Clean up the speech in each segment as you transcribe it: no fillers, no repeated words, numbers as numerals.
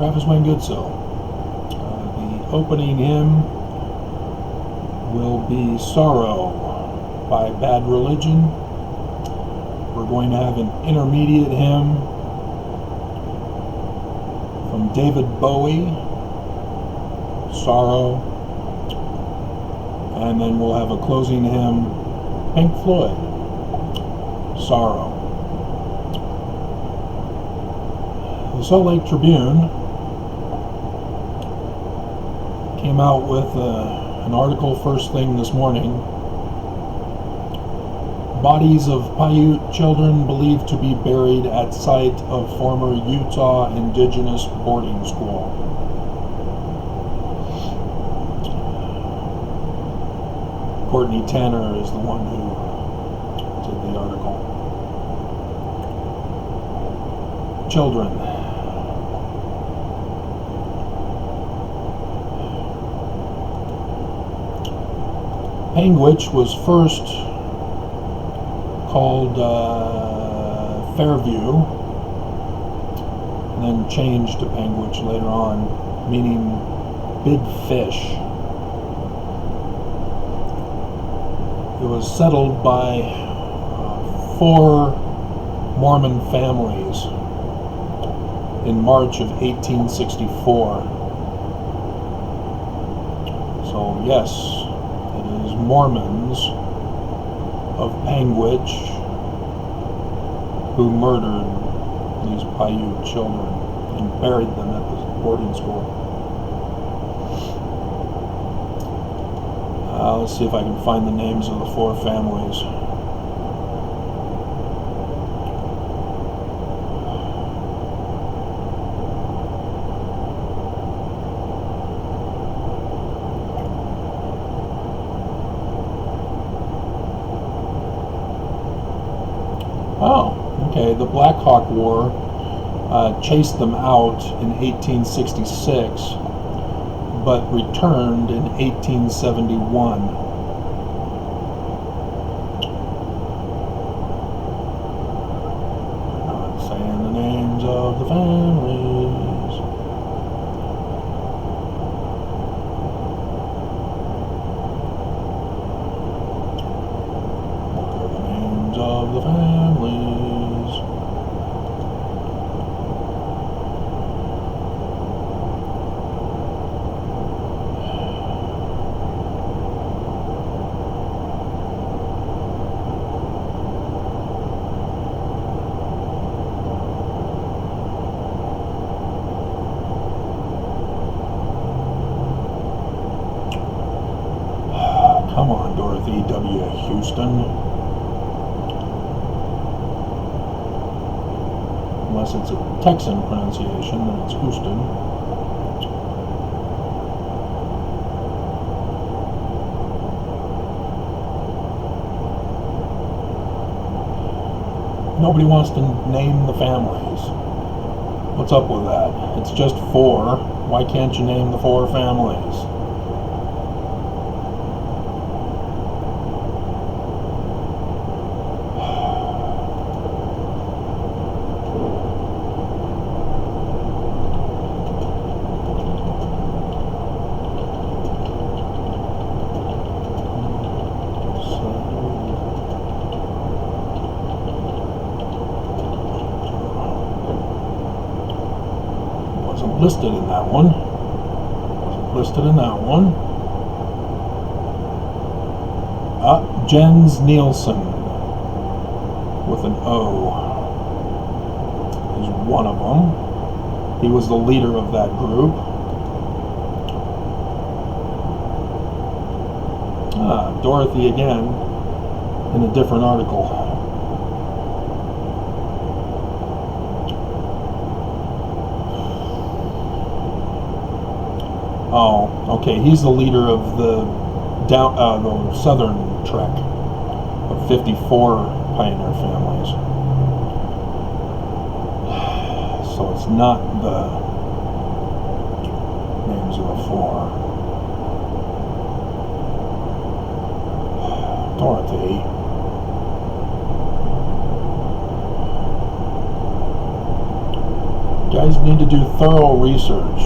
Travis Mangutso. The opening hymn will be Sorrow by Bad Religion. We're going to have an intermediate hymn from David Bowie, Sorrow, and then we'll have a closing hymn, Pink Floyd, Sorrow. The Salt Lake Tribune came out with an article first thing this morning. Bodies of Paiute children believed to be buried at site of former Utah indigenous boarding school. Courtney Tanner is the one who did the article. Children. Panguitch was first called Fairview, and then changed to Panguitch later on, meaning big fish. It was settled by 4 Mormon families in March of 1864. So yes, it is Mormons of Panguitch who murdered these Paiute children and buried them at the boarding school. Let's see if I can find the names of the 4 families. Oh, okay. The Black Hawk War chased them out in 1866. But returned in 1871. Not saying the names of the families. What are the names of the families? Come on, Dorothy W. Houston. Unless it's a Texan pronunciation, then it's Houston. Nobody wants to name the families. What's up with that? It's just 4. Why can't you name the 4 families? Listed in that one. Wasn't listed in that one. Jens Nielsen with an O is one of them. He was the leader of that group. Dorothy again in a different article. Oh, okay. He's the leader of the the Southern Trek of 54 pioneer families. So it's not the names of the 4. Dorothy. guys need to do thorough research.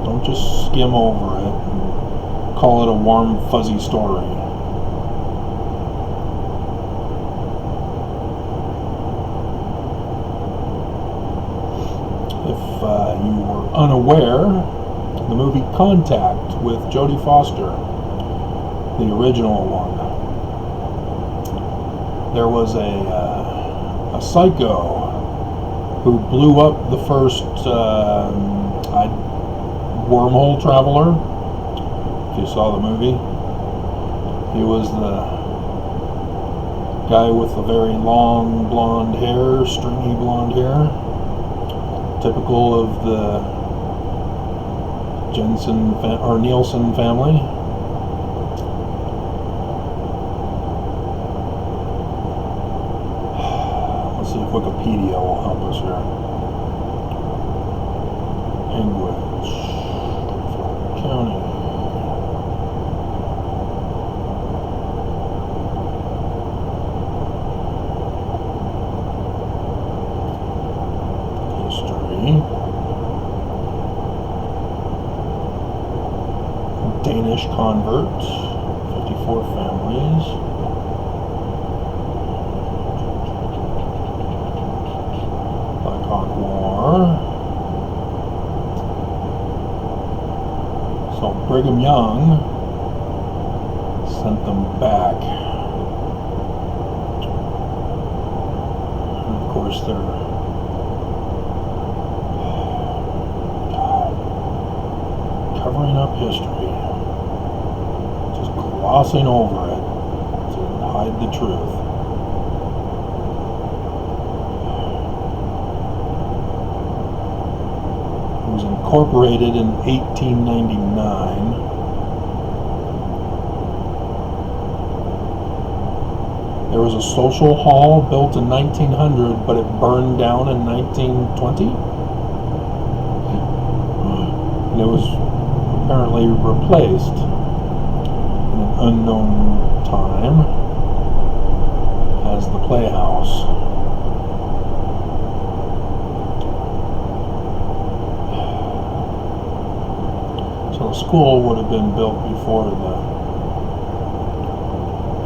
Don't just skim over it and call it a warm, fuzzy story. If you were unaware, the movie Contact with Jodie Foster, the original one, there was a psycho who blew up the first wormhole traveler. If you saw the movie, he was the guy with the very long blonde hair, stringy blonde hair, typical of the Nielsen family. Let's see if Wikipedia will help us here. Panguitch, County. History. Danish convert, 54 families. Black Hawk War. So Brigham Young sent them back. And of course they're covering up history. Glossing over it to hide the truth. It was incorporated in 1899. There was a social hall built in 1900, but it burned down in 1920. And it was apparently replaced unknown time as the Playhouse. So the school would have been built before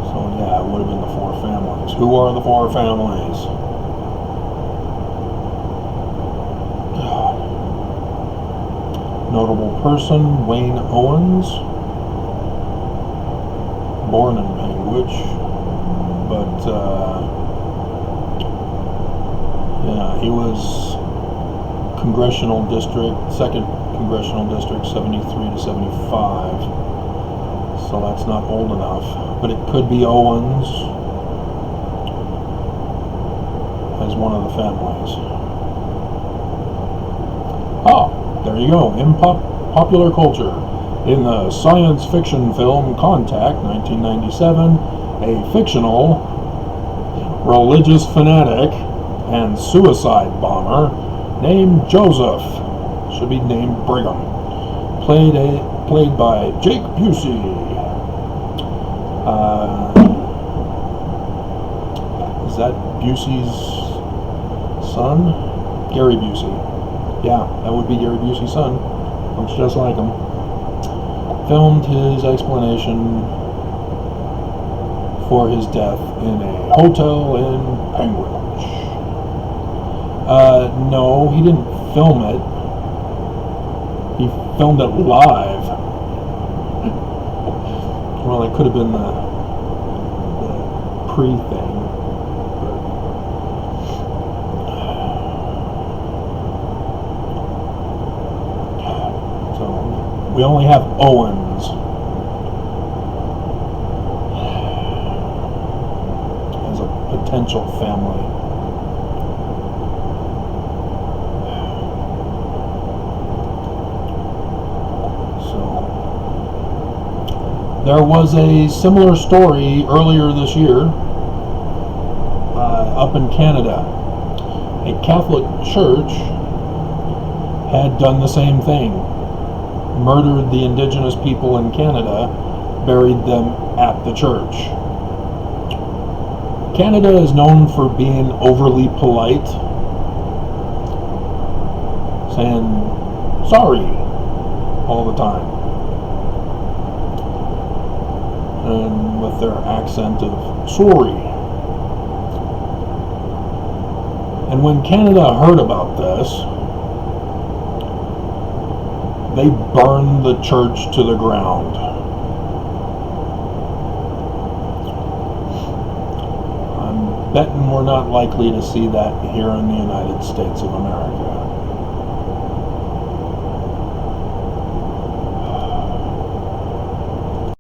so yeah, it would have been the four families. Who are the four families? Notable person, Wayne Owens. Born in Panguitch, but yeah, he was congressional district, 2nd congressional district, 73 to 75. So that's not old enough, but it could be Owens as one of the families. Oh, there you go. In popular culture. In the science fiction film Contact, 1997, a fictional religious fanatic and suicide bomber named Joseph, should be named Brigham, played by Jake Busey. Is that Busey's son? Gary Busey. Yeah, that would be Gary Busey's son. Looks just like him. Filmed his explanation for his death in a hotel in Panguitch. No, he didn't film it. He filmed it live. Well, it could have been the pre-thing. We only have Owens as a potential family. So there was a similar story earlier this year up in Canada. A Catholic church had done the same thing. Murdered the indigenous people in Canada, buried them at the church. Canada is known for being overly polite, saying sorry all the time, and with their accent of sorry. And when Canada heard about this, they burned the church to the ground. I'm betting we're not likely to see that here in the United States of America.